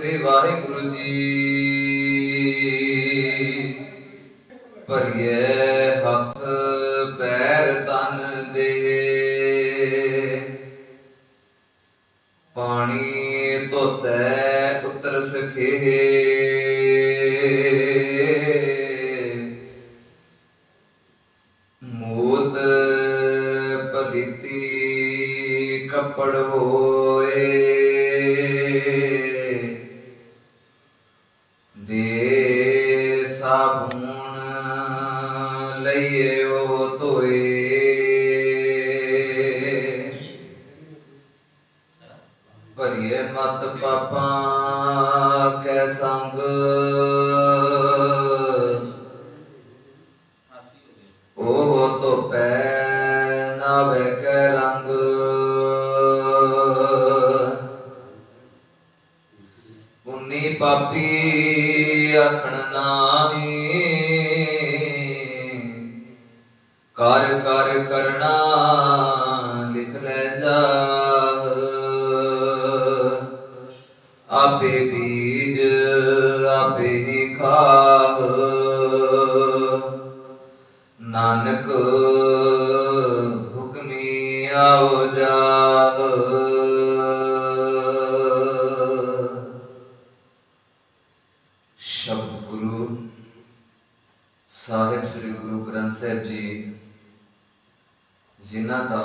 श्री वाहिगुरु जी भरिए हथ पैर तन दे पानी धोते उतर सखे मूत पलीती कपड़ होए दे साबुन लइए ओ धोए भरिए मत पापा कै संग ओ तो पै नावे कै रंग पुन्नी पापी आखण नाही कर कर करना लिख ले जा आपे बीज आपे ही खाह नानक हुक्मी आओ जाह शब्द गुरु साहिब श्री गुरु ग्रंथ साहिब जी जिन्हां दा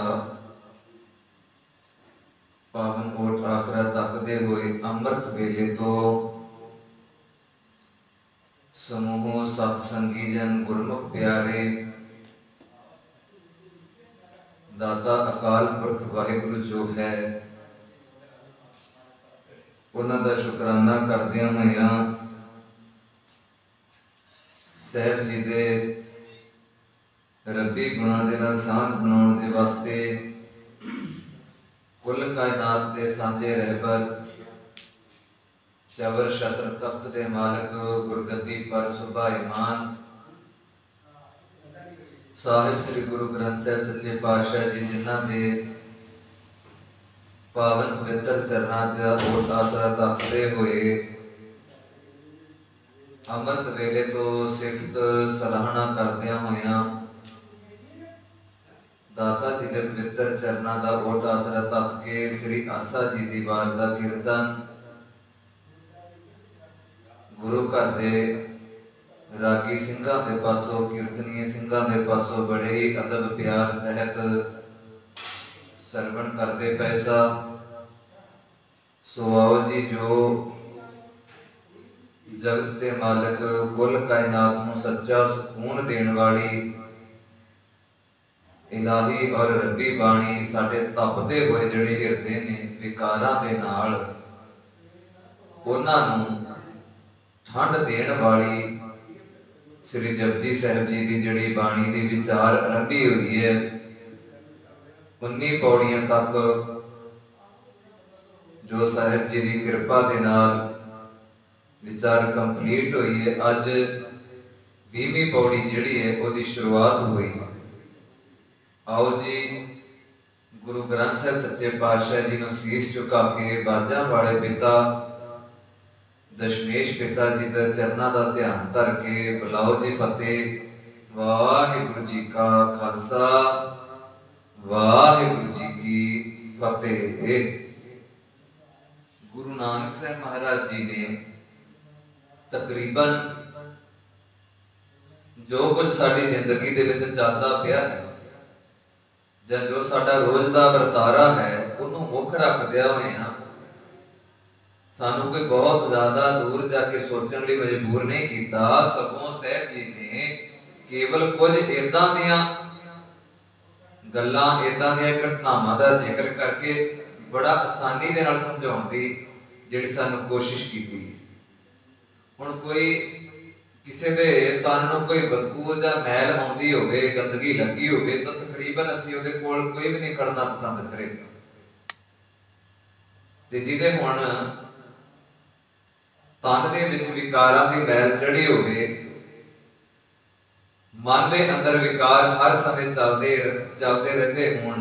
पावन कोट आसरा तकदे हुए अमृत वेले तो समूह सतसंगी जन गुरमुख प्यारे दाता अकाल पुरख वाहिगुरु जो है उन्हां दा शुकराना करदियां होइयां साहिब जी दे रब्बी गुणां दे नाल सांझ बनाउण दे वास्ते कुल कायनात दे सांझे रहबर चवर छत्र तख्त दे मालिक गुरगद्दी पर सुभाईमान साहिब श्री गुरु ग्रंथ साहिब सच्चे पातशाह जी जिन्हां दे पावन पवित्र चरणां दा ओट आसरा तकदे होए अमृत वेले तो सिफत सराहना करदियां होइयां दाता जी दे पवित्र चरणां दा ओट आसरा तक के श्री आसा जी दी वार दा कीर्तन गुरु घर दे रागी सिंघां दे पासों कीर्तनीय सिंघां दे पासों बड़े ही अदब प्यार सहित सरवण करदे पैसा सो आओ जी जो जगत दे मालिक कुल कायनात नूं सच्चा सुकून देण वाली इलाही और रब्बी बाणी साडे तपदे होए जिहड़े हिरदे ने विकारां दे नाल उन्हां नूं ठंड देण वाली श्री जपजी साहिब जी दी जिहड़ी बाणी दी विचार आरंभी हुई है 19 पौड़ियां तक जो साहिब जी दी कृपा दे नाल विचार कंप्लीट हुई है। अज 20वीं पौड़ी जिहड़ी है उहदी शुरुआत हुई। आओ जी गुरु ग्रंथ साहिब सच्चे पातशाह जी नूं सीस झुका के बाजां वाले पिता दशमेश पिता जी दे चरणां दा ध्यान धर के बुलाओ जी फतेह। वाहिगुरु जी का खालसा वाहिगुरु जी की फतेह। गुरु नानक साहब महाराज जी ने तकरीबन जो कुछ साडी जिंदगी दे विच चलदा पिया है जां जो साडा रोज दा वरतारा है उन्होंने मुख रखदिया होइयां सानू कोई बहुत ज्यादा दूर जाके सोचण लई मजबूर नहीं कीता। सगों साहिब जी ने केवल कुछ इदां दियां गल्लां इदां दियां घटनावां दा जिक्र करके बड़ा आसानी दे नाल समझाउण दी जिहड़ी सानू कोशिश कीती। हुण कोई किसी दे तन नूं कोई बदबू जां मैल आउंदी होवे गंदगी लगी होवे तो तकरीबन असीं उहदे कोल कोई भी नहीं खड़ना पसंद करेगा। ते जिहदे हुण तन दे विच विकारां दी मैल चढ़ी होवे मन दे अंदर विकार हर समय चलते रहते होण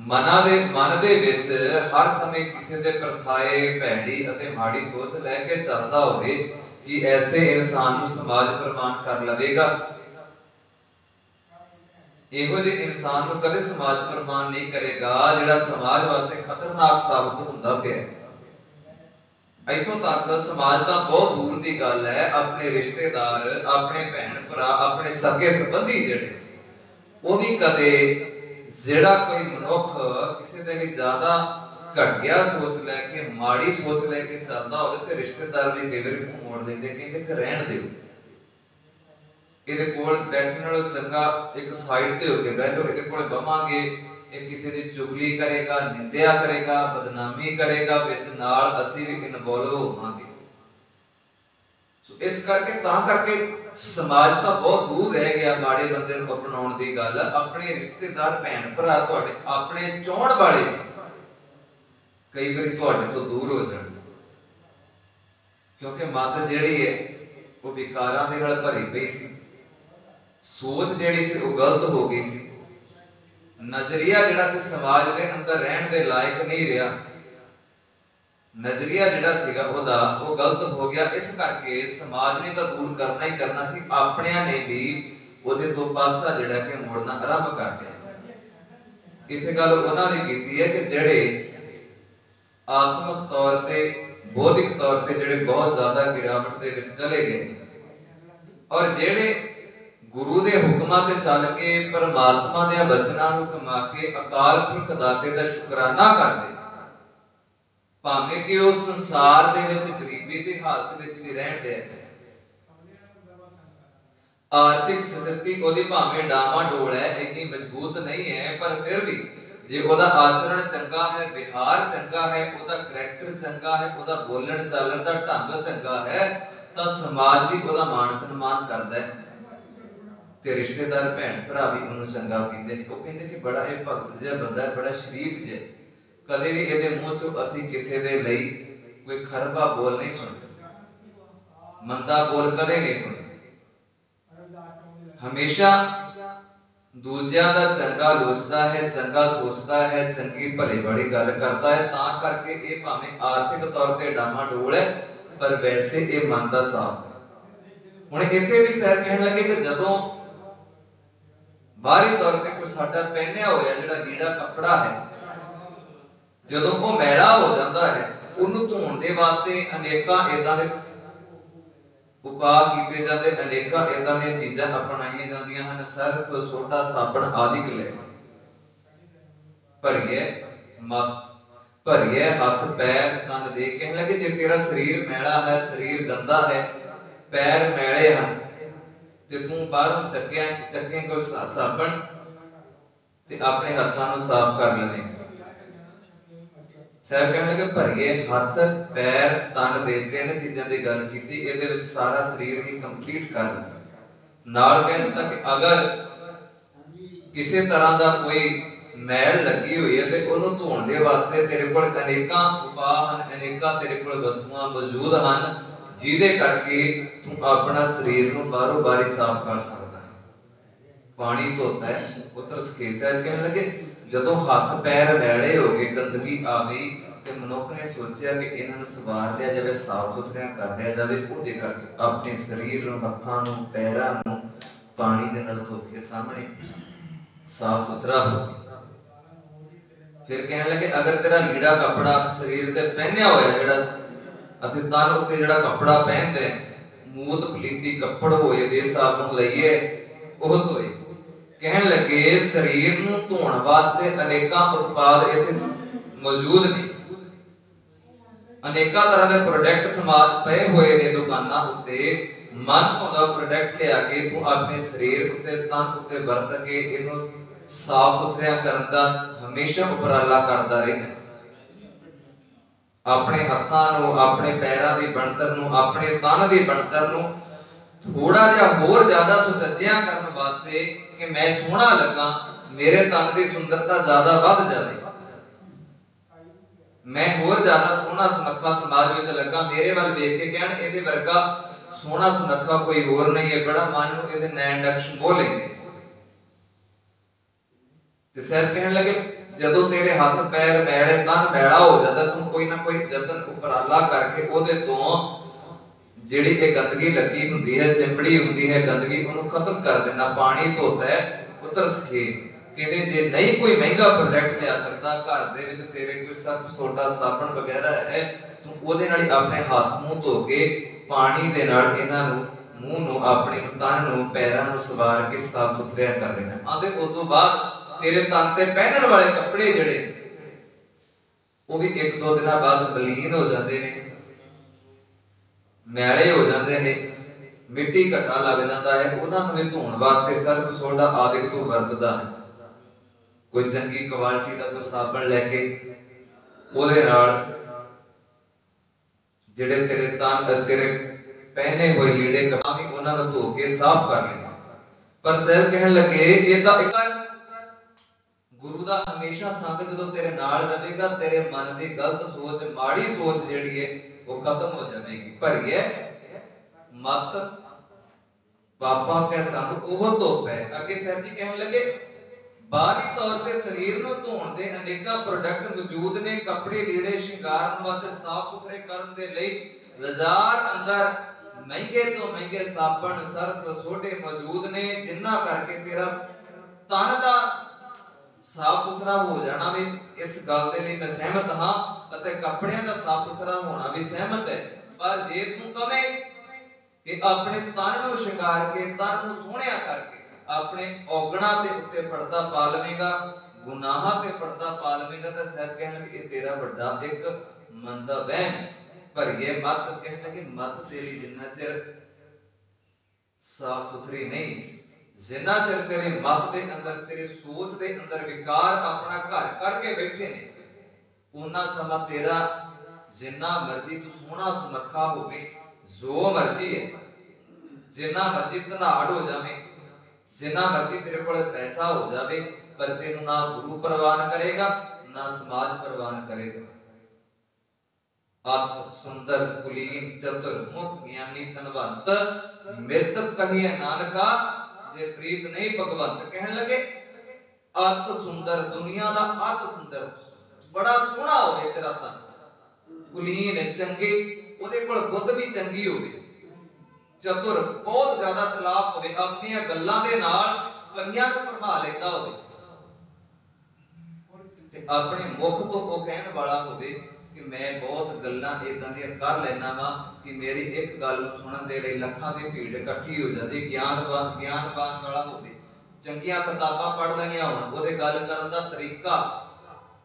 मन दे विच हर समय किसी दे परथाए भैड़ी अते माड़ी सोच लैके चलदा होवे कि ऐसे इंसान नूं समाज प्रवान कर लवेगा। इहो जे इंसान नूं कदे समाज प्रवान नहीं करेगा जिहड़ा समाज वास्ते खतरनाक साबित हुंदा पिया। इथों तक समाज तो बहुत दूर की गल है, अपने रिश्तेदार, अपने भैन भरा, अपने सगे संबंधी जिहड़े वो भी कदे जिहड़ा कोई मनुख किसी दे लिए ज्यादा घटिया सोच लैके माड़ी सोच लैके चलदा होवे ते रिश्तेदार भी कई बार मुंह मोड़ देंदे, कहंदे कि रहण दिओ, इहदे कोल बैठण नालों चंगा एक साइड ते हो के बैठ जाओ, इहदे कोल बवांगे किसी की चुगली करेगा, निंदिया करेगा, बदनामी करेगा, विच नाल असीं भी इनवॉल्व होवांगे। सो इस करके समाज तो बहुत दूर रह गया माड़े बंदे नूं अपनाउण दी गल। अपने रिश्तेदार भैन भरा तुहाडे अपने चाहण वाले कई बार तुहाडे तो दूर हो जाण, क्योंकि मत जिहड़ी है वो विकारां दे नाल भरी पई सी, सोच जिहड़ी सी वो गलत हो गई सी, नजरिया जिहड़ा सी समाज दे अंदर रहण दे लायक नहीं रहा, नजरिया जिहड़ा सीगा ओदा वो गलत हो गया। इस करके समाज ने तो दूर करना ही करना सी, अपनियां ने भी ओदे तो पासा जिहड़ा कि मोड़ना आरंभ कर दिया। इत्थे गल उन्हां ने कीती है कि जिहड़े आत्मक तौर ते बौद्धिक तौर ते जिहड़े बहुत ज्यादा गिरावट दे विच चले गए और जिहड़े गुरु दे हुक्मां ते चल के परमात्मा दे वचनां नूं कमा के अकाल पुरख दाते दा शुकराना करदे, भावें कि उस संसार दे विच गरीबी दी हालत विच भी रहण दे, आर्थिक स्थिति ओदी भावें डामाडोल है, इतनी मजबूत नहीं है, पर फिर भी जे ओदा आचरण चंगा है, व्यवहार चंगा है, ओदा करैक्टर चंगा है, ओदा बोलण चालण दा ढंग चंगा है, तां समाज भी ओदा मान सन्मान करदा है ते रिश्तेदार भैन भरा भी उन्होंने चंगा कहते हैं। वो कहते कि बड़ा ये भगत जिहा बंदा है, बड़ा शरीफ जिहा, कदे भी इहदे मूंह चों असीं किसी दे लई कोई खरबा बोल नहीं सुने, मंदा बोल कदे नहीं सुने, हमेशा दूजियां दा चंगा लोचदा है, चंगा सोचदा है, चंगी भली बड़ी गल करता है। तां करके ये भावें आर्थिक तौर ते डामाडोल है पर वैसे ये मन दा साफ है। हुण इत्थे भी सर कहण लगे कि जदों बाहरी तौर ते कोई साडा पहनिया होया जिहड़ा लीड़ा कपड़ा है, जदों वो मैला हो जाता है उन्होंने धोण दे वास्ते अनेकां इदां दे उपाय कीते जाते, अनेकां इदां दी चीज़ां अपनाईयां जांदियां हन, सर्फ सोडा साबण आदि ले भरिए मत भरिए हथ पैर कंन दे कहण लगे जे तेरा शरीर मैला है, शरीर गंदा है, पैर मैले हैं ते तू बाहरों चक्के कोई साबण ते अपने हाथां नूं साफ कर लवे। साहब कहने लगे भरिए हथ पैर तन दे तीन चीज़ां दी गल कीती, इहदे विच सारा शरीर ही कंप्लीट कर दिता। नाल कह दिता कि अगर किसी तरह दा कोई मैल लगी हुई है तो उन्होंने धोण दे वास्ते तेरे कोल अनेकां उपाय हन, अनेकां तेरे कोल वस्तुआं मौजूद हन जिहदे करके तू अपना शरीर नूं बाहरों बारी साफ कर सकदा है। पानी धोता है पुत्र सखेत साहब कहने लगे जदों हाथ पैर मैले हो गए, गंदगी आ गई ते मनुख ने सोचा कि इन्हां नूं सवार लिया जावे, साफ सुथरा कर लिया जावे, उहदे करके अपने शरीर नूं हत्थां नूं पैरां नूं पानी दे नाल धो के सामने साफ सुथरा हो। फिर कहने लगे अगर तेरा लीड़ा कपड़ा शरीर ते पहनिया होया जिहड़ा असीं तन उत्ते जिहड़ा कपड़ा पहनदे मूत पलीती कपड़ होए दे साबुन लईए ओह धोए। कहने लगे शरीर नूं धोण वास्ते अनेकां उत्पाद इत्थे मौजूद ने, अनेकां तरह दे प्रोडक्ट समाज पए होए ने दुकानां उत्ते, मन होंदा प्रोडक्ट लिया के तू अपने शरीर उत्ते तन उत्ते वरत के इहनूं साफ सुथरा करन दा हमेशा उपराला करदा रहे। अपने हत्थां नूं, अपने पैरां दी बनतर नूं, अपने तन दी बनतर नूं थोड़ा जिहा होर ज्यादा सुचज्जिया करन वास्ते कि मैं सोहना लगा, मेरे तन दी सुंदरता ज्यादा वध जावे, मैं होर ज्यादा सोहना सुनखा समाज विच लगा, मेरे वल वेख के कहण इहदे वर्गा सोहना सुनखा कोई होर नहीं है, बड़ा मन नूं इहदे नैन नक्श मोह लैंदे। ते सर कहण लगे ਜਦੋਂ ਤੇਰੇ ਹੱਥ ਪੈਰ ਮੈਲੇ ਤਨ ਮੈਲਾ ਹੋ ਜਾਂਦਾ, ਤੂੰ ਕੋਈ ਨਾ ਕੋਈ ਯਤਨ ਉਪਰਾਲਾ ਕਰਕੇ ਉਹਦੇ ਤੋਂ ਜਿਹੜੀ ਇਹ ਗੰਦਗੀ ਲੱਗੀ ਹੁੰਦੀ ਹੈ, ਚਿੰਬੜੀ ਹੁੰਦੀ ਹੈ ਗੰਦਗੀ, ਉਹਨੂੰ ਖਤਮ ਕਰ ਦੇਣਾ। ਪਾਣੀ ਧੋਤਾ ਹੈ ਉਤਰ ਸਕੇ। ਕਹਿੰਦੇ ਜੇ ਨਹੀਂ ਕੋਈ ਮਹਿੰਗਾ ਪ੍ਰੋਡਕਟ ਲਿਆ ਸਕਦਾ, ਘਰ ਦੇ ਵਿੱਚ ਤੇਰੇ ਕੋਈ ਸਰਫ ਸੋਡਾ ਸਾਬਣ ਵਗੈਰਾ ਹੈ, ਤੂੰ ਉਹਦੇ ਨਾਲ ਹੀ ਆਪਣੇ ਹੱਥ ਮੂੰਹ ਧੋ ਕੇ ਪਾਣੀ ਦੇ ਨਾਲ ਇਹਨਾਂ ਨੂੰ, ਮੂੰਹ ਨੂੰ, ਆਪਣੇ ਤਨ ਨੂੰ, ਪੈਰਾਂ ਨੂੰ ਸਵਾਰ ਕੇ ਸਾਫ ਸੁਥਰਾ ਕਰ ਲੈਣਾ। ਆਂਦੇ ਉਸ ਤੋਂ ਬਾਅਦ ਤੇਰੇ ਤਨ ਤੇ ਪਹਿਨਣ ਵਾਲੇ ਕੱਪੜੇ ਜਿਹੜੇ ਉਹ ਵੀ 1-2 ਦਿਨਾਂ ਬਾਅਦ ਮਲੀਨ ਹੋ ਜਾਂਦੇ ਨੇ, ਮੈਲੇ ਹੋ ਜਾਂਦੇ ਨੇ, ਮਿੱਟੀ ਘਟਾ ਲੱਗ ਜਾਂਦਾ ਹੈ। ਉਹਨਾਂ ਨੂੰ ਵੀ ਧੋਣ ਵਾਸਤੇ ਸਰਫ ਸੋਡਾ ਆਦਿ ਤੋਂ ਵਰਤਦਾ ਹੈ। ਕੋਈ ਚੰਗੀ ਕੁਆਲਿਟੀ ਦਾ ਕੋਈ ਸਾਬਣ ਲੈ ਕੇ ਉਹਦੇ ਨਾਲ ਜਿਹੜੇ ਤੇਰੇ ਤਨ, ਤੇਰੇ ਪਹਿਨੇ ਹੋਏ ਲੀੜੇ ਕੱਪੜੇ ਵੀ ਉਹਨਾਂ ਨੂੰ ਧੋ ਕੇ ਸਾਫ਼ ਕਰ ਲੈਣਾ। ਪਰ ਸਾਹਿਬ ਕਹਿਣ ਲੱਗੇ ਇਹ ਤਾਂ ਇੱਕ ਗੁਰੂ ਦਾ ਹਮੇਸ਼ਾ ਸੰਗ ਜਦੋਂ ਤੇਰੇ ਨਾਲ ਰਹੇਗਾ, ਤੇਰੇ ਮਨ ਦੀ ਗਲਤ ਸੋਚ, ਮਾੜੀ ਸੋਚ ਜਿਹੜੀ ਹੈ ਉਹ ਖਤਮ ਹੋ ਜਾਵੇਗੀ। ਭਰੀਏ ਮਤ ਪਾਪਾਂ ਕੇ ਸੰਗ ਉਹ ਧੋਪ ਹੈ। ਅੱਗੇ ਸਾਹਿਬ ਜੀ ਕਹਿਣ ਲੱਗੇ ਬਾਹਰੀ ਤੌਰ ਤੇ ਸਰੀਰ ਨੂੰ ਧੋਣ ਦੇ ਅਨੇਕਾਂ ਪ੍ਰੋਡਕਟ ਮੌਜੂਦ ਨੇ। ਕੱਪੜੇ ਲੀੜੇ ਸ਼ਿੰਗਾਰਨ ਵਾਸਤੇ ਸਾਫ਼ ਸੁਥਰੇ ਕਰਨ ਦੇ ਲਈ ਬਾਜ਼ਾਰ ਅੰਦਰ ਮਹਿੰਗੇ ਤੋਂ ਮਹਿੰਗੇ ਸਾਬਣ, ਸਰਫ ਸੋਡੇ ਮੌਜੂਦ ਨੇ, ਜਿੰਨਾ ਕਰਕੇ ਤੇਰਾ ਤਨ ਦਾ ਸਾਫ ਸੁਥਰਾ ਹੋ ਜਾਣਾ ਵੀ ਇਸ ਗੱਲ ਦੇ ਲਈ ਮੈਂ ਸਹਿਮਤ ਹਾਂ, ਅਤੇ ਕੱਪੜਿਆਂ ਦਾ ਸਾਫ ਸੁਥਰਾ ਹੋਣਾ ਵੀ ਸਹਿਮਤ ਹੈ। ਪਰ ਜੇ ਤੂੰ ਕਵੇਂ ਕਿ ਆਪਣੇ ਤਨ ਨੂੰ ਸ਼ਿੰਗਾਰ ਕੇ, ਤਨ ਨੂੰ ਸੋਹਣਿਆ ਕਰਕੇ ਆਪਣੇ ਔਗਣਾ ਦੇ ਉੱਤੇ ਪਰਦਾ ਪਾ ਲਵੇਂਗਾ, ਗੁਨਾਹਾਂ ਤੇ ਪਰਦਾ ਪਾ ਲਵੇਂਗਾ, ਤਾਂ ਸਾਹਿਬ ਕਹਿਣ ਲੱਗੇ ਇਹ ਤੇਰਾ ਵੱਡਾ ਇੱਕ ਮਨ ਦਾ ਵਹਿਮ। ਭਰੀਏ ਮਤ ਕਹਿਣ ਲੱਗੇ ਮਤ ਤੇਰੀ ਜਿੰਨਾ ਚਿਰ ਸਾਫ ਸੁਥਰੀ ਨਹੀਂ, ਜਿੰਨਾ ਚਿਰ ਤੇਰੇ ਮਤ ਦੇ ਅੰਦਰ, ਤੇਰੇ ਸੋਚ ਦੇ ਅੰਦਰ ਵਿਕਾਰ ਆਪਣਾ ਘਰ ਕਰਕੇ ਬੈਠੇ ਨੇ, ਉਹਨਾਂ ਸਮਾਂ ਤੇਰਾ ਜਿੰਨਾ ਮਰਜ਼ੀ ਤੂੰ ਸੋਹਣਾ ਸੁਨੱਖਾ ਹੋਵੇ, ਜੋ ਮਰਜ਼ੀ ਹੈ, ਜਿੰਨਾ ਮਰਜ਼ੀ ਧਨਾੜ ਹੋ ਜਾਵੇ, ਜਿੰਨਾ ਮਰਜ਼ੀ ਤੇਰੇ ਕੋਲ ਪੈਸਾ ਹੋ ਜਾਵੇ, ਪਰ ਤੈਨੂੰ ਨਾ ਗੁਰੂ ਪ੍ਰਵਾਨ ਕਰੇਗਾ, ਨਾ ਸਮਾਜ ਪ੍ਰਵਾਨ ਕਰੇਗਾ। ਅਤ ਸੁੰਦਰ ਕੁਲੀਨ ਚਤੁਰ ਮੁਖ ਗਿਆਨੀ ਧਨਵੰਤ, ਮਿਰਤ ਕਹੀਏ ਨਾਨਕਾ ਜੇ ਪ੍ਰੀਤ ਨਹੀਂ ਭਗਵੰਤ। ਕਹਿਣ ਲੱਗੇ ਅਤ ਸੁੰਦਰ, ਦੁਨੀਆ ਦਾ ਅਤ ਸੁੰਦਰ, ਬੜਾ ਸੋਹਣਾ ਹੋਵੇ ਤੇਰਾ ਤਨ, ਕੁਲੀਨ ਚੰਗੇ, ਉਹਦੇ ਕੋਲ ਬੁੱਧ ਵੀ ਚੰਗੀ ਹੋਵੇ, ਚਤੁਰ ਬਹੁਤ ਜ਼ਿਆਦਾ ਚਲਾਕ ਹੋਵੇ, ਆਪਣੀਆਂ ਗੱਲਾਂ ਦੇ ਨਾਲ ਕਈਆਂ ਨੂੰ ਭਰਮਾ ਲੈਂਦਾ ਹੋਵੇ, ਤੇ ਆਪਣੇ ਮੁਖ ਤੋਂ ਉਹ ਕਹਿਣ ਵਾਲਾ ਹੋਵੇ ਕਿ ਮੈਂ ਬਹੁਤ ਗੱਲਾਂ ਇਦਾਂ ਦੀਆਂ ਕਰ ਲੈਣਾ ਵਾ ਕਿ ਮੇਰੀ ਇੱਕ ਗੱਲ ਨੂੰ ਸੁਣਨ ਦੇ ਲਈ ਲੱਖਾਂ ਦੀ ਭੀੜ ਇਕੱਠੀ ਹੋ ਜਾਂਦੀ। ਗਿਆਨਵਾਨ ਵਾਲਾ ਹੋਵੇ, ਚੰਗੀਆਂ ਕਿਤਾਬਾਂ ਪੜ੍ਹ ਲਈਆਂ ਹੋਣ, ਉਹਦੇ ਗੱਲ ਕਰਨ ਦਾ ਤਰੀਕਾ,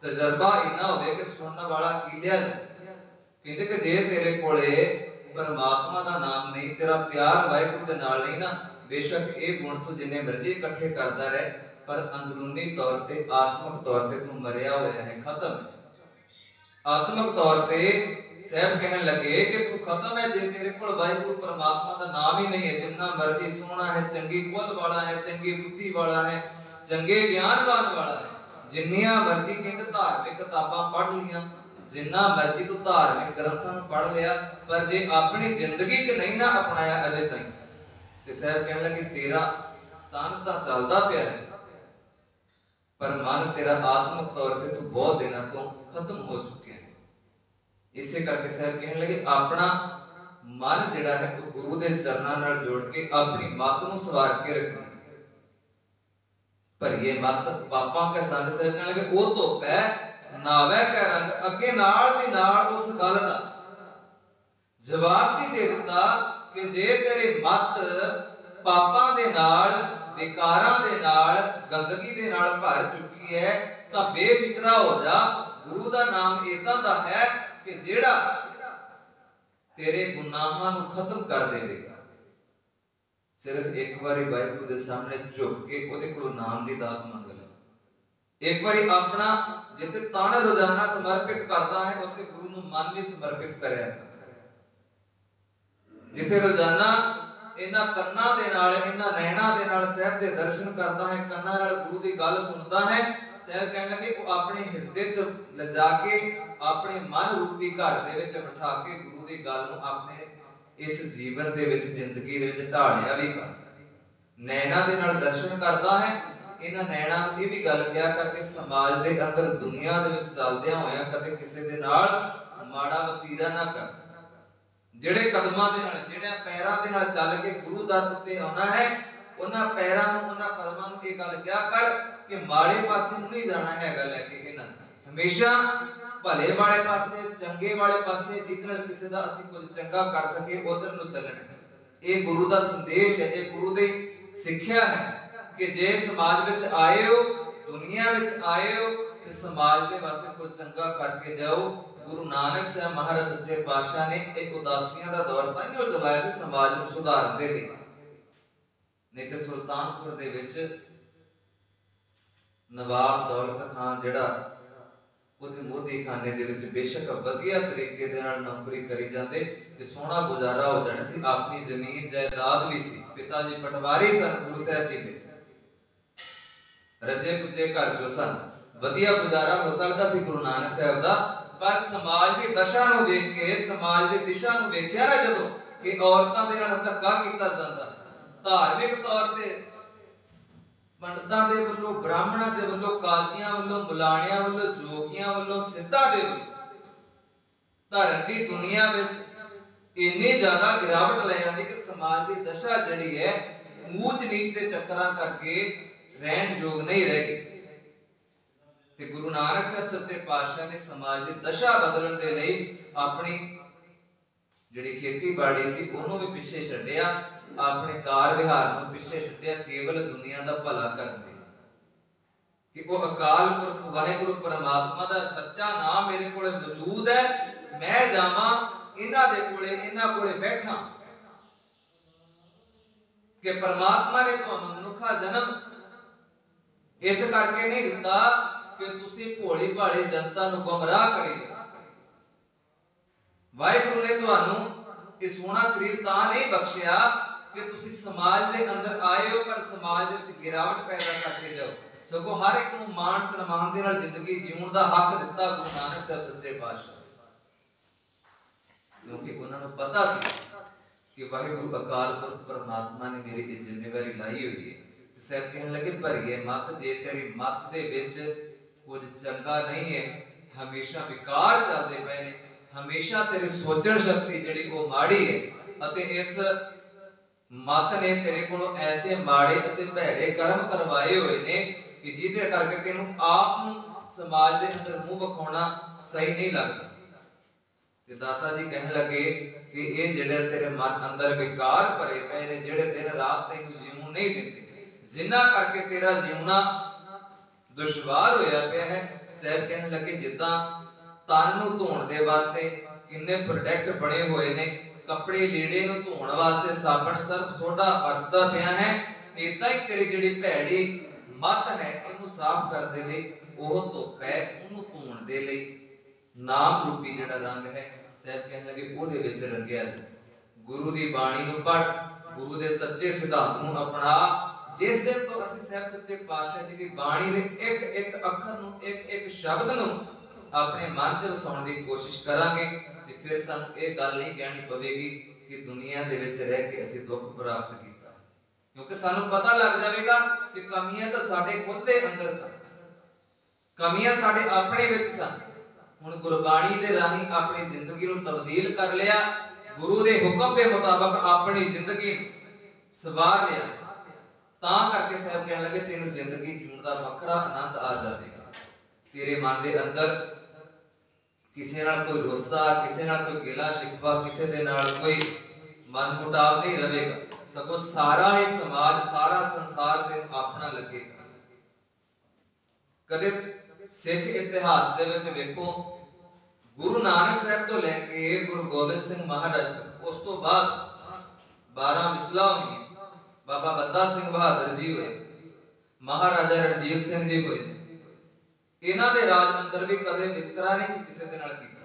ਤਜਰਬਾ ਇੰਨਾ ਹੋਵੇ ਕਿ ਸੁਣਨ ਵਾਲਾ ਕੀਲਿਆ ਜਾਏ। ਕਹਿੰਦੇ ਕਿ ਜੇ ਤੇਰੇ ਕੋਲੇ ਪਰਮਾਤਮਾ ਦਾ ਨਾਮ ਨਹੀਂ, ਤੇਰਾ ਪਿਆਰ ਵਾਹਿਗੁਰੂ ਦੇ ਨਾਲ ਨਹੀਂ ਨਾ, ਬੇਸ਼ੱਕ ਇਹ ਗੁਣ ਤੂੰ ਜਿੰਨੇ ਮਰਜ਼ੀ ਇਕੱਠੇ ਕਰਦਾ ਰਹੇ, ਪਰ ਅੰਦਰੂਨੀ ਤੌਰ ਤੇ, ਆਤਮਿਕ ਤੌਰ ਤੇ ਤੂੰ ਮਰਿਆ ਹੋਇਆ ਹੈ, ਖਤਮ ਹੈ। ਆਤਮਿਕ ਤੌਰ ਤੇ ਸਾਹਿਬ ਕਹਿਣ ਲੱਗੇ ਕਿ ਤੂੰ ਖਤਮ ਹੈ ਜੇ ਤੇਰੇ ਕੋਲ ਵਾਹਿਗੁਰੂ ਪਰਮਾਤਮਾ ਦਾ ਨਾਮ ਹੀ ਨਹੀਂ ਹੈ। ਜਿੰਨਾ ਮਰਜ਼ੀ ਸੋਹਣਾ ਹੈ, ਚੰਗੀ ਕੁਲ ਵਾਲਾ ਹੈ, ਚੰਗੀ ਬੁੱਧੀ ਵਾਲਾ ਹੈ, ਚੰਗੇ ਗਿਆਨਵਾਨ ਵਾਲਾ ਹੈ, ਜਿੰਨੀਆਂ ਮਰਜ਼ੀ ਕਹਿੰਦੇ ਧਾਰਮਿਕ ਕਿਤਾਬਾਂ ਪੜ੍ਹ ਲੀਆਂ, ਜਿੰਨਾ ਮਰਜ਼ੀ ਤੂੰ ਧਾਰਮਿਕ ਗ੍ਰੰਥਾਂ ਨੂੰ ਪੜ੍ਹ ਲਿਆ, ਪਰ ਜੇ ਆਪਣੀ ਜ਼ਿੰਦਗੀ 'ਚ ਨਹੀਂ ਨਾ ਅਪਣਾਇਆ ਅਜੇ ਤਾਈਂ, ਤੇ ਸਾਹਿਬ ਕਹਿਣ ਲੱਗੇ ਤੇਰਾ ਤਨ ਤਾਂ ਚੱਲਦਾ ਪਿਆ ਹੈ, ਪਰ ਮਨ ਤੇਰਾ ਆਤਮਿਕ ਤੌਰ ਤੇ ਤੂੰ ਬਹੁਤ ਦਿਨਾਂ ਤੋਂ ਖਤਮ ਹੋ ਚੁੱਕਿਆ ਹੈ। ਇਸੇ ਕਰਕੇ ਸਾਹਿਬ ਕਹਿਣ ਲੱਗੇ ਆਪਣਾ ਮਨ ਜਿਹੜਾ ਹੈ ਉਹ ਗੁਰੂ ਦੇ ਚਰਨਾਂ ਨਾਲ ਜੋੜ ਕੇ ਆਪਣੀ ਮੱਤ ਨੂੰ ਸਵਾਰ ਕੇ ਰੱਖਣਾ। ਭਰੀਏ ਮਤ ਪਾਪਾਂ ਕੇ ਸੰਗ, ਸਾਹਿਬ ਕਹਿਣ ਲੱਗੇ ਉਹ ਧੁੱਪ ਹੈ ਨਾਵੇ ਕੈ ਰੰਗ। ਅੱਗੇ ਨਾਲ ਦੀ ਨਾਲ ਉਸ ਗੱਲ ਦਾ ਜਵਾਬ ਵੀ ਦੇ ਦਿੱਤਾ ਕਿ ਜੇ ਤੇਰੀ ਮੱਤ ਪਾਪਾਂ ਦੇ ਨਾਲ, ਵਿਕਾਰਾਂ ਦੇ ਨਾਲ, ਗੰਦਗੀ ਦੇ ਨਾਲ ਭਰ ਚੁੱਕੀ ਹੈ, ਤਾਂ ਬੇਫਿਕਰਾ ਹੋ ਜਾ। ਗੁਰੂ ਦਾ ਨਾਮ ਇਦਾਂ ਦਾ ਹੈ ਕਿ ਜਿਹੜਾ ਤੇਰੇ ਗੁਨਾਹਾਂ ਨੂੰ ਖਤਮ ਕਰ ਦੇਵੇਗਾ। ਸਿਰਫ ਇੱਕ ਵਾਰੀ ਵਾਹਿਗੁਰੂ ਦੇ ਸਾਹਮਣੇ ਝੁਕ ਕੇ ਉਹਦੇ ਕੋਲੋਂ ਨਾਮ ਦੀ ਦਾਤ ਮੰਗ ਲੈ। ਇੱਕ ਵਾਰੀ ਆਪਣਾ ਜਿੱਥੇ ਤਨ ਰੋਜ਼ਾਨਾ ਸਮਰਪਿਤ ਕਰਦਾ ਹੈ, ਉੱਥੇ ਗੁਰੂ ਨੂੰ ਮਨ ਵੀ ਸਮਰਪਿਤ ਕਰਿਆ। ਜਿੱਥੇ ਰੋਜ਼ਾਨਾ ਇਹਨਾਂ ਕੰਨਾਂ ਦੇ ਨਾਲ, ਇਹਨਾਂ ਨੈਣਾਂ ਦੇ ਨਾਲ ਸਾਹਿਬ ਦੇ ਦਰਸ਼ਨ ਕਰਦਾ ਹੈ, ਕੰਨਾਂ ਨਾਲ ਗੁਰੂ ਦੀ ਗੱਲ ਸੁਣਦਾ ਹੈ, ਸਾਹਿਬ ਕਹਿਣ ਲੱਗੇ ਉਹ ਆਪਣੇ ਹਿਰਦੇ 'ਚ ਲਿਜਾ ਕੇ, ਆਪਣੇ ਮਨ ਰੂਪੀ ਘਰ ਦੇ ਵਿੱਚ ਬਿਠਾ ਕੇ ਗੁਰੂ ਦੀ ਗੱਲ ਨੂੰ ਆਪਣੇ ਇਸ ਜੀਵਨ ਦੇ ਵਿੱਚ, ਜ਼ਿੰਦਗੀ ਦੇ ਵਿੱਚ ਢਾਲਿਆ ਵੀ ਕਰ। ਨੈਣਾਂ ਦੇ ਨਾਲ ਦਰਸ਼ਨ ਕਰਦਾ ਹੈ, इन्हां नैणां नूं इह वी गल कहा करके समाज दे अंदर दुनिया दे विच चलदियां होइआं कदे किसे दे नाल माड़ा वतीरा ना कर। ਜਿਹੜੇ ਕਦਮਾਂ ਦੇ ਨਾਲ ਜਿਹੜੇ ਪੈਰਾਂ ਦੇ ਨਾਲ ਚੱਲ ਕੇ ਗੁਰੂ ਦਰ ਉੱਤੇ ਆਉਣਾ ਹੈ, ਉਹਨਾਂ ਪੈਰਾਂ ਨੂੰ ਉਹਨਾਂ ਕਦਮਾਂ ਨੂੰ ਇਹ ਗੱਲ ਕਿਹਾ ਕਰ ਕਿ ਮਾੜੇ ਪਾਸੇ ਨੂੰ ਨਹੀਂ ਜਾਣਾ ਹੈਗਾ ਲੈ ਕੇ ਇਹਨਾਂ, ਹਮੇਸ਼ਾ ਭਲੇ ਵਾਲੇ ਪਾਸੇ, ਚੰਗੇ ਵਾਲੇ ਪਾਸੇ, ਜਿਹਦੇ ਨਾਲ ਕਿਸੇ ਦਾ ਅਸੀਂ ਕੁਝ ਚੰਗਾ ਕਰ ਸਕੇ ਉਧਰ ਨੂੰ ਚੱਲਣਾ। ਇਹ ਗੁਰੂ ਦਾ ਸੰਦੇਸ਼ ਹੈ, ਇਹ ਗੁਰੂ ਦੀ ਸਿੱਖਿਆ ਹੈ ਕਿ ਜੇ ਸਮਾਜ ਵਿੱਚ ਆਏ ਹੋ, ਦੁਨੀਆ ਵਿੱਚ ਆਏ ਹੋ ਤੇ ਸਮਾਜ ਦੇ ਵਾਸਤੇ ਕੁਝ ਚੰਗਾ ਕਰਕੇ ਜਾਓ। गुरु नानक साहब महाराज सच्चे पातशाह ने एक उदासियां दा दौर ताइयों चलाया सी समाज ਨੂੰ ਸੁਧਾਰਨ ਦੇ ਲਈ। नहीं तो सुल्तानपुर दे विच नवाब दौलत खान जिहड़ा ਉਹਦੇ ਮੋਦੀ ਖਾਨੇ ਦੇ ਵਿੱਚ ਬੇਸ਼ੱਕ ਵਧੀਆ ਤਰੀਕੇ ਦੇ ਨਾਲ ਨੌਕਰੀ ਕਰੀ ਜਾਂਦੇ ਤੇ ਸੋਹਣਾ ਗੁਜ਼ਾਰਾ ਹੋ ਜਾਣਾ ਸੀ। ਆਪਣੀ ਜ਼ਮੀਨ ਜਾਇਦਾਦ ਵੀ ਸੀ, ਪਿਤਾ ਜੀ ਪਟਵਾਰੀ ਸਨ ਗੁਰੂ ਸਾਹਿਬ ਜੀ ਦੇ, ਰੱਜੇ ਪੁੱਜੇ ਘਰ ਚੋਂ ਸਨ, ਵਧੀਆ ਗੁਜ਼ਾਰਾ ਹੋ ਸਕਦਾ ਸੀ ਗੁਰੂ ਨਾਨਕ ਸਾਹਿਬ ਦਾ। पर समाज की दशा नूं वेख के, समाज की दिशा नूं वेखिया ना जदों कि औरतां दे नाल धक्का कीता जांदा, धार्मिक तौर ते पंडितां दे वल्लों, ब्राह्मणां दे वल्लों, काजियां वल्लों, मुलाणियां वल्लों, जोगियां वल्लों, सिद्धां दे वल्लों धर्म दी दुनिया विच इन्नी ज्यादा गिरावट लै जांदी कि समाज की दशा जिहड़ी है ऊंच नीच दे चक्करां करके रहण योग नहीं रह गई। गुरु नानक साहब सच्चे पातशाह ने समाज की दशा बदलण दे लई अपनी जिहड़ी खेतीबाड़ी सी ओनू भी पिछे छड्डिया, अपने कार विहार नूं पिछे छड्डिया, केवल दुनिया दा भला करन दे कि वो अकाल पुरख वाहिगुरु परमात्मा दा सच्चा नाम मेरे कोले मौजूद है, मैं जावां इन्हां दे कोले, इन्हां कोले बैठा कि परमात्मा ने तुहानूं मनुखा जन्म इस करके नहीं दिता कि तुसी भोली भाली जनता नूं गुमराह करिए। वाहिगुरु ने तुहानूं इह सोहना शरीर तां नहीं बख्शिया कि तुसी समाज दे अंदर आए हो पर समाज दे विच गिरावट पैदा करके जाओ, सगों हर एक नूं मान सन्मान दे नाल जिंदगी जीउण दा हक दिता गुरु नानक साहब सच्चे पातशाह, क्योंकि उन्हां नूं पता सी कि वाहिगुरु अकाल पुरख परमात्मा ने मेरी इह जिम्मेवारी लाई हुई है। साहब कहने लगे भरीए मत, जे तेरी मत दे विच कुछ चंगा नहीं है, हमेशा विकार चलते पे ने, हमेशा तेरी सोचण शक्ति जिहड़ी वो माड़ी है अते इस मत ने तेरे कोलों ऐसे माड़े अते भैड़े कर्म करवाए हुए ने कि जिहदे करके तैनूं आप नूं समाज दे अंदर मुंह विखाउणा सही नहीं लगदा। ते दाता जी कहने लगे कि ये जिहड़े तेरे मन अंदर विकार भरे पे ने, जिहड़े दिन रात तैनूं जीउण नहीं दिंदे, जिन्ना करके तेरा जीउणा दुश्वार होया पिया है। साहब कहने लगे जिद्दां तन नूं धोण दे वास्ते किन्ने प्रोडक्ट बने हुए ने, कपड़े लीड़े नूं धोण वास्ते साबण सर्फ सोडा वरतदा पिया है, इदां ही तेरी जिहड़ी भैड़ी मत है इहनूं साफ कर दे लई ओह धुप है, ओहनूं धोण दे लई नाम रूपी जिहड़ा रंग है साहब कहने लगे ओहदे विच रंगिया गुरु दी बाणी नूं पढ़, गुरु दे सच्चे सिद्धांत नूं अपना। जिस दिन तो असि साहब सच्चे पातशाह जी की बाणी दे एक एक अखर नूं, एक एक शब्द नूं अपने मन च वसाउण दी कोशिश करांगे ते फिर सानूं इह गल नहीं कहनी पवेगी कि दुनिया दे विच रह के असि दुख प्राप्त कीता, क्योंकि सानूं पता लग जाएगा कि कमियां तां साडे खुद दे अंदर सन, कमियां साडे अपने विच सन। हुण गुरबाणी दे राही अपनी जिंदगी नूं तब्दील कर लिया, गुरु दे हुक्म दे मुताबिक अपनी जिंदगी सवार लिया, तां करके साहब कहने लगे तेनू जिंदगी जीण दा वखरा आनंद आ जाएगा। तेरे मन दे अंदर किसी नाल कोई रोसा, किसी नाल कोई गिला शिकवा, किसी दे नाल कोई मन मुटाव नहीं रहेगा, सगों सारा ही समाज, सारा संसार तेनू अपना लगेगा। कदे सिख इतिहास दे विच वेखो गुरु नानक साहब तो लैके गुरु गोबिंद सिंह महाराज उस तो बाद 12 मिसला हुई, बाबा बंदा सिंह बहादुर जी हुए, महाराजा रणजीत सिंह जी हुए, इन्हां दे राज अंदर भी कदे वितकरा नहीं सी किसी दे नाल कीता।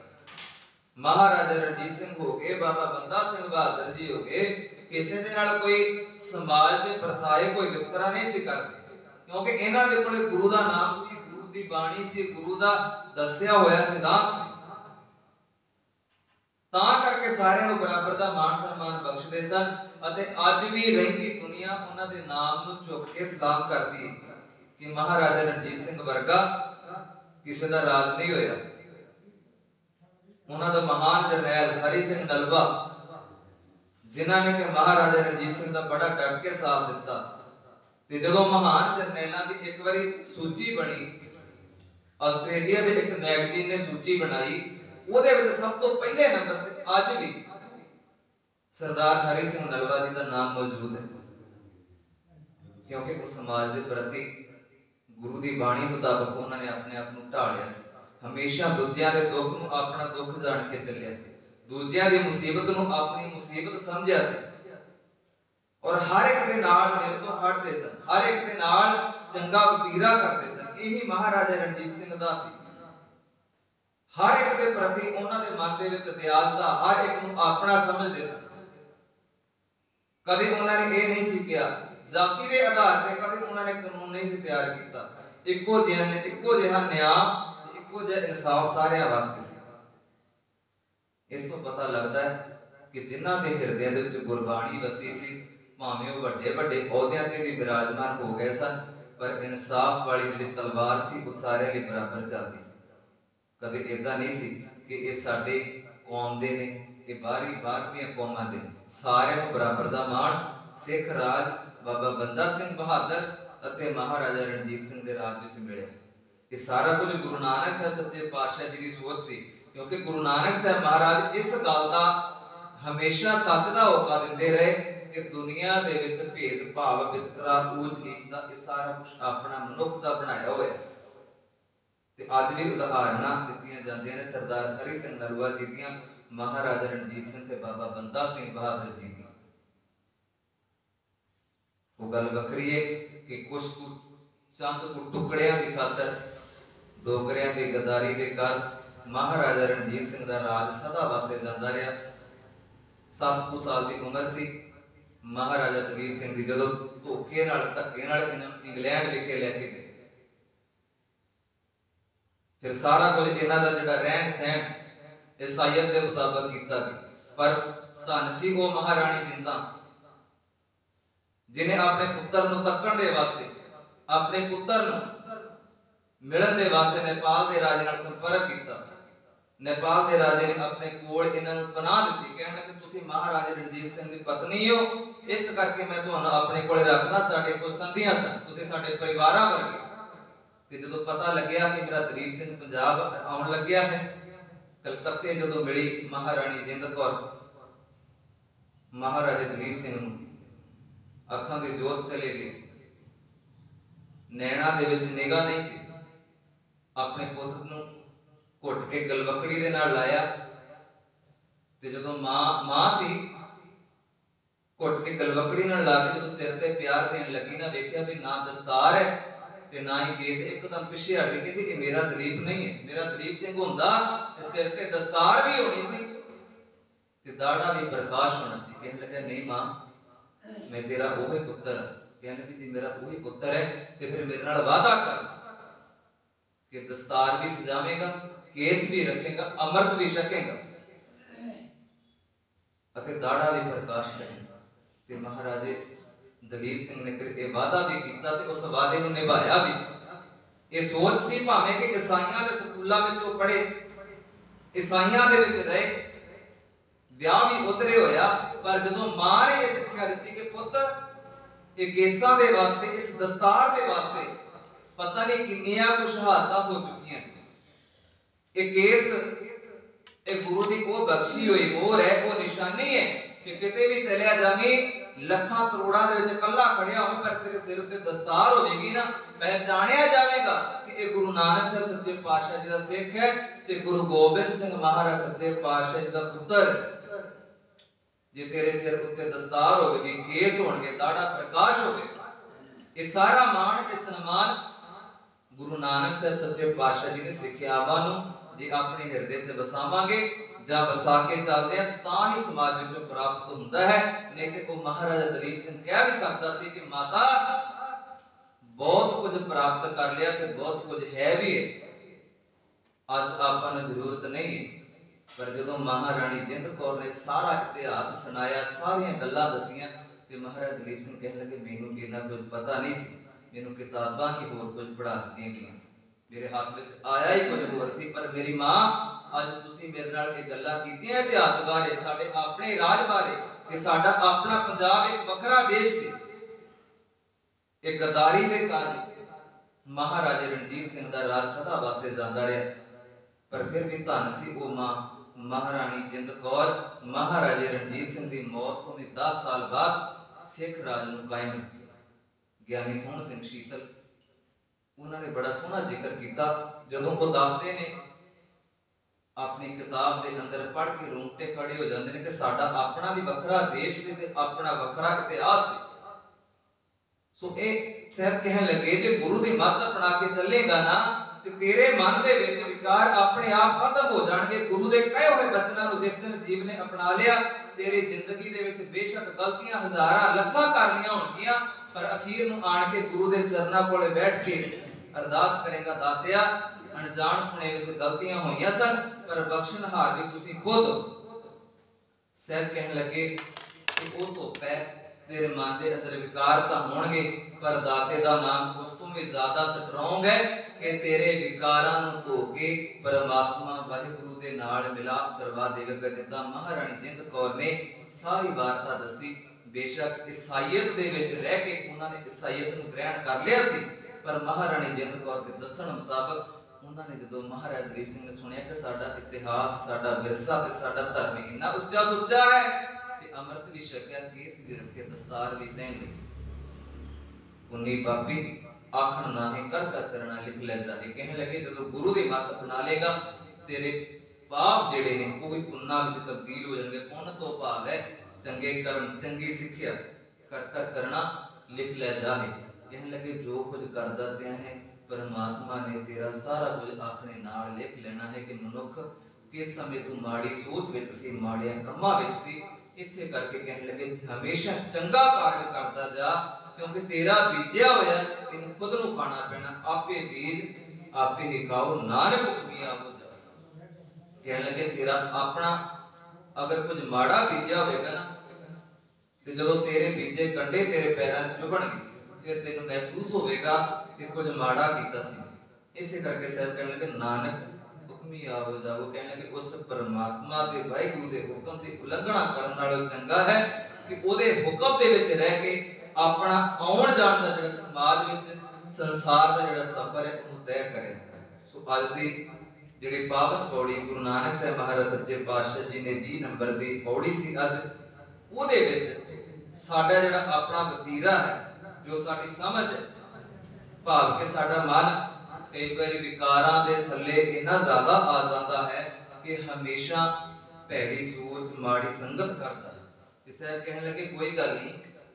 महाराजा रणजीत सिंह हो गए, बाबा बंदा सिंह बहादुर जी हो गए, किसी दे नाल कोई समाज दे प्रथाए कोई वितकरा नहीं सी करदे, क्योंकि इन्हां दे कोले गुरु दा नाम सी, गुरु दी बाणी सी, गुरु दा दस्सिया होया सिद्धांत सी, तां करके सारिआं नूं बराबर दा मान सम्मान बख्शदे सन। अते अज भी रहिंदी दुनिया उन्हां दे नाम नूं झुक के सलाम करदी है। कि महाराजा रणजीत सिंह वर्गा किसी का राज नहीं होया। उन्होंने महान जरनैल हरि सिंह नलवा जिन्होंने कि महाराजा रणजीत सिंह का बड़ा डट के साथ दिता। ते जदों महान जरनैलों की एक बारी सूची बनी, आस्ट्रेलिया के एक मैगजीन ने सूची बनाई, ਉਹਦੇ ਵਿੱਚ सब तो पहले नंबर ਤੇ ਅੱਜ भी सरदार हरि सिंह नलवा जी का नाम मौजूद है, क्योंकि उस समाज के प्रति गुरु की बाणी मुताबिक उन्होंने अपने आप को ढालिया, हमेशा दूजियां दे दुख नूं अपना दुख जान के चलिया, दूजियां दी मुसीबत नूं अपनी मुसीबत समझिया, और हर एक दे नाल दिल तो खड़दे सन, हर एक दे नाल चंगा वतीरा करते सन। यही महाराजा रणजीत सिंह दा सी। हर एक के प्रति उन्होंने मन के विच दयालता, हर एक नूं अपना समझते सन। कभी उन्होंने ये नहीं सीखिया जाति के आधार पर, कभी उन्होंने कानून नहीं सी तैयार किया। इको जिहा न्याय, इको जिहा इंसाफ सारे वास्ते सी। इस तो पता लगता है कि जिन्हां दे हिरदे दे विच गुरबाणी वसी सी, भावें वो वड्डे वड्डे अहुदियां ते भी विराजमान हो गए सन, पर इंसाफ वाली जिहड़ी तलवार सी वो सारे लिए बराबर चलती सी। कदे इदा नहीं सी कि ये साडे कौम दे ने, ये बाहर दी कौमां दे, सारे को बराबर दा मान सिख राज बाबा बंदा सिंह बहादुर अते महाराजा रणजीत सिंह दे राज विच मिलिया। ये सारा कुछ गुरु नानक साहब सच्चे पातशाह जी की सोच सी, क्योंकि गुरु नानक साहब महाराज इस गल दा हमेशा सच दा होका दिंदे रहे कि दुनिया दे विच भेद भाव वितकरा ऊंच नीच दा ये सारा कुछ अपना मनुख दा बनाया होया। ते अज भी उदाहरणा दित्तियां जांदियां ने सरदार हरि सिंह नलवा जी दियां, महाराजा रणजीत सिंह ते बाबा बंदा सिंह बहादुर जी दी। वो गल वखरी है कि कुछ चंद को टुकड़ियां की खातर डोगरियां की गद्दारी के कर महाराजा रणजीत सिंह का राज सदा वास्ते जाता रहा। 7 कुछ साल की उम्र सी महाराजा दलीप सिंह की जदों धोखे नाल धक्के नाल इंग्लैंड विखे लैके गए, फिर सारा कुछ इन्हां दा जिहड़ा रहन सहन ईसाईयत के मुताबिक किया गया। पर धन सी वो महाराणी जिंदा जिन्हें अपने पुत्र नूं तक्कण दे वास्ते, अपने पुत्र नूं मिलन दे वास्ते नेपाल के राजे नाल संपर्क किया। नेपाल के राजे ने अपने कोल इन्हां नूं पनाह दित्ती, कहण लगे तुसीं महाराजा रणजीत सिंह की पत्नी हो, इस करके मैं तुहानूं अपने कोल रखदा, साडे कोल संधियां सन, तुसीं साडे परिवारां वर्गे। ते जदों पता लग्या कि मेरा दलीप सिंह पंजाब आउण लग्या है, कलकत्ते जदों मिली महाराणी जिंद कौर, महाराजा दलीप सिंह नूं अखां दी जोत चले गई, नैणा दे विच निगाह नहीं सी, अपने पुत्र नूं घुट के गलवकड़ी दे नाल लाया। ते जदों मां सी घुट के गलवकड़ी नाल ला के जदों सिर ते प्यार देण लगी ना, वेख्या भी ना दस्तार है ते ना ही केस, एकदम पिछे हट गई, कहती कि मेरा दलीप नहीं है, मेरा दलीप सिंह हुंदा ते सिर ते दस्तार भी होनी सी ते दाड़ा भी प्रकाश होना सी। कहने लगा नहीं मां, मैं तेरा वही पुत्र, कहने लगी जी मेरा वही पुत्र है ते फिर मेरे नाल वादा कर कि दस्तार भी सजावेगा, केस भी रखेगा, अमृत भी छकेगा अते दाड़ा भी प्रकाश करेगा। ते महाराजे दलीप सिंह ने फिर यह वादा भी किया ते उस वादे को निभाया भी। ये सोच सी भावें कि ईसाइयां दे स्कूलों में वो पढ़े, ईसाइयां दे विच रहे, ब्याह भी उतरे होया, पर जदों मां ने यह सिक्ख्या दी कि पुत्र ये केसां दे वास्ते, इस दस्तार दे वास्ते पता नहीं किन्नियां कुछ शहादतां हो चुकियां, ये केस ये गुरु की वो बख्शी हुई मोहर है, वो निशानी है कि किते भी चलिया जावी लखा करोड़ा दे विच कल्ला खड़िया होवे, पर तेरे सिर उत्ते दस्तार होवेगी ना, पहचानिया जाएगा कि ये गुरु नानक साहब सच्चे पातशाह जी दा सिख है ते गुरु गोबिंद सिंह महाराज सच्चे पातशाह जी दा पुत्र है। जे तेरे सिर उत्ते दस्तार होवेगी, केस होणगे, दाड़ा प्रकाश होवेगा, ये सारा मान ते सन्मान गुरु नानक साहब सच्चे पातशाह जी ने सिक्ख्यावां नूं जे अपने हिरदे च वसावांगे ਜਾਂ ਵਸਾ ਕੇ ਚੱਲਦੇ ਆ ਤਾਂ ਹੀ ਸਮਾਜ ਵਿੱਚੋਂ ਪ੍ਰਾਪਤ ਹੁੰਦਾ ਹੈ। ਨਹੀਂ ਤੇ ਉਹ ਮਹਾਰਾਜਾ ਦਲੀਪ ਸਿੰਘ ਕਹਿ ਵੀ ਸਕਦਾ ਸੀ ਕਿ ਮਾਤਾ ਬਹੁਤ ਕੁਝ ਪ੍ਰਾਪਤ ਕਰ ਲਿਆ ਤੇ ਬਹੁਤ ਕੁਝ ਹੈ ਵੀ ਹੈ, ਅੱਜ ਆਪਾਂ ਨੂੰ ਜ਼ਰੂਰਤ ਨਹੀਂ ਹੈ। ਪਰ ਜਦੋਂ ਮਹਾਰਾਣੀ ਜਿੰਦ ਕੌਰ ਨੇ ਸਾਰਾ ਇਤਿਹਾਸ ਸੁਣਾਇਆ, ਸਾਰੀਆਂ ਗੱਲਾਂ ਦਸੀਆਂ ਤੇ ਮਹਾਰਾਜਾ ਦਲੀਪ ਸਿੰਘ ਕਹਿਣ ਲੱਗੇ ਮੈਨੂੰ ਇਹਨਾਂ ਕੁਝ ਪਤਾ ਨਹੀਂ ਸੀ, मैनू किताबां ही होर कुछ पढ़ा दित्तियां गईयां सी, मेरे हाथ में आया ही कुछ होर सी। पर मेरी मां अज तुसीं मेरे नाल ये गल्लां कीतियां इतिहास बारे, साडे अपने राज बारे कि साडा अपना पंजाब एक वखरा देश सी। एक गद्दारी दे कारण महाराजा रणजीत सिंह दा राज सदा वास्ते जांदा रहा, पर फिर भी धन सी वो मां महारानी जिंद कौर महाराजे रणजीत सिंह की मौत तो भी 10 साल बाद सिख राज नूं कायम रखिया। ज्ञानी सोहण सिंह शीतल उन्होंने बड़ा सोहना जिक्र किया, जदों वो दसदे ने अपनी किताब के अंदर पढ़ के रोंगटे खड़े हो जाते हैं कि साडा अपना भी वखरा देश से ते अपना वखरा इतिहास है। सो ये सर कहन लगे जे गुरु की मत अपना के चलेगा ना ते तेरे मन दे विच विकार अपने आप खत्म हो जाणगे। गुरु दे कहे हुए बचनां नूं जिस दिन जीव ने अपना लिया, तेरी जिंदगी दे विच बेशक गलतियां हजारां लखां कर लियां होणगियां, पर अखीर नूं आण के गुरु दे चरनां कोले बैठ के अरदास करेगा, दातिया अनजान पुणे विच गलतियां होईयां सन पर बख्शनहार भी तुसीं खुद। सर कहन लगे कि वो धुप है, तेरे मन के अंदर विकार तो होणगे, पर दाते दा नाम उस तो भी ज्यादा स्ट्रोंग है कि तेरे विकारां नूं धो के परमात्मा वाहिगुरु दे नाल मिलाप करवा देवेगा। जिद्दां महारानी जिंद कौर ने सारी वार्ता दसी, बेशक ईसाईयत दे विच रह के उन्होंने ईसाईयत नूं ग्रहण कर लिया सी, पर महारानी जिंद कौर के दस्सण मुताबक उन्होंने जदों महाराजा दलीप सिंह ने सुनिया कि साडा इतिहास साडा विरसा ते साडा धर्म इन्ना उच्चा सुच्चा है ते अमृत भी छकिया, केस भी रखे, दस्तार भी पहन ली सी। पुन्नी पापी आखण नाहे कर कर करना लिख ले जाए। कहने लगे जदों गुरु दी मत अपना लेगा तेरे पाप जेड़े ने वो भी पुन्ना विच तब्दील हो जाणगे। पुन्न तो भाव है चंगे कर्म चंगी सिक्ख्या, कर कर करना लिख ले जाए। कहने लगे जो कुछ करदा पिया है परमात्मा ने तेरा सारा कुछ अपने नाल लिख लेना है कि मनुख किस समय तू माड़ी सोच विच सी, माड़े कर्मां विच सी, इसे करके कहने लगे हमेशा चंगा कार्य करता जा, क्योंकि तेरा बीजिया होया तेनू खुद नूं खाना पैना। आपे बीज आपे ही खाओ, नानक हुक्मिया हो जा। कहने लगे तेरा अपना अगर कुछ माड़ा बीजिया होगा ना ते जदों तेरे बीजे कंडे तेरे पैरां च चुभणगे फिर तेनू महसूस होगा कि कुछ माड़ा कीता सी। इसे करके साहब कहने लगे नानक हुक्मी आवो जाओ। कहने लगे उस परमात्मा दे वाहिगुरु दे हुक्म दी उल्लंघना करन नालों चंगा है कि ओदे हुक्म दे विच रह के अपना आउण जाण दा जिहड़ा समाज विच संसार दा जिहड़ा सफर है ओनू तय करे। सो अज दी जिहड़ी पावन पौड़ी गुरु नानक साहब महाराज सच्चे पातशाह जी ने 20 नंबर दी पौड़ी सी, अज ओदे विच साडा जिहड़ा अपना वतीरा है जो साडी समझ है, भाव के साडा मन कई बार विकारां दे थल्ले इन्ना ज्यादा आ जाता है कि हमेशा भैड़ी सोच माड़ी संगत करता है। इसे कहने लगे कोई गल नहीं,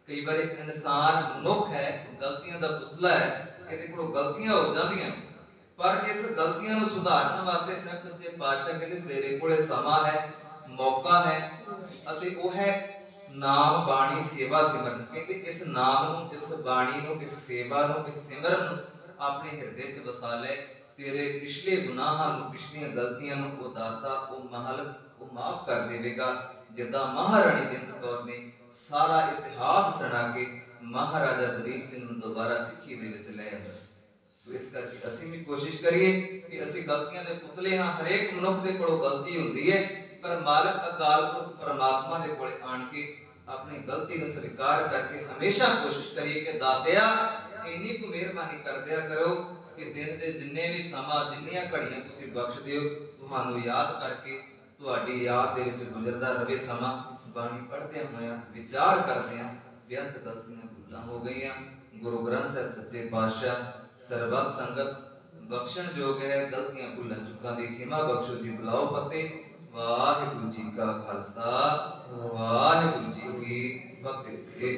कई बार इंसान मनुख है, गलतियां दा पुतला है, इहदे कोलों गलतियां हो जांदियां, पर इस गलतियां नूं सुधारन वास्ते सच्चे पातशाह कहते तेरे कोले समा है, मौका है, अते वो है नाम बाणी सेवा सिमरन। कहते इस नाम नूं, इस बाणी नूं, इस सेवा नूं, इस सिमरन नूं अपने हृदय च वसा ले। तेरे पिछले गुनाहां नूं, पिछलियां गलतियां नूं वो दाता वो मालक वो माफ कर देवेगा। जिद्दां महारानी जिंद कौर ने सारा इतिहास सुना के महाराजा दलीप सिंह नूं दोबारा सिੱਖੀ दे विच ले आया। तो इस करके असीं भी कोशिश करिए कि असीं गलतियां दे पुतले हां। हरेक मनुख दे कोलों गलती हुंदी है, पर मालक अकाल पुरख परमात्मा दे कोले आण के अपनी गलती को स्वीकार करके हमेशा कोशिश करिए कि दातिया इन्नी को मेहरबानी कर दिया करो कि दिन दे जिन्ने भी समा जिन्नियां घड़ियां तुसीं बख्श दिओ, तुहानू याद करके तुहाडी याद दे विच गुजरदा रहे समा। बाणी पढ़दे होया विचार करदे बेअंत गलतियां भुलां हो गईयां। गुरु ग्रंथ साहिब सच्चे पातशाह सरबत संगत बख्शण जोग है, गलतियां भुलां चुकां दी खिमा बख्शो जी। बुलाओ फतेह। वाहिगुरु जी का खालसा वाहिगुरु जी की फतेह।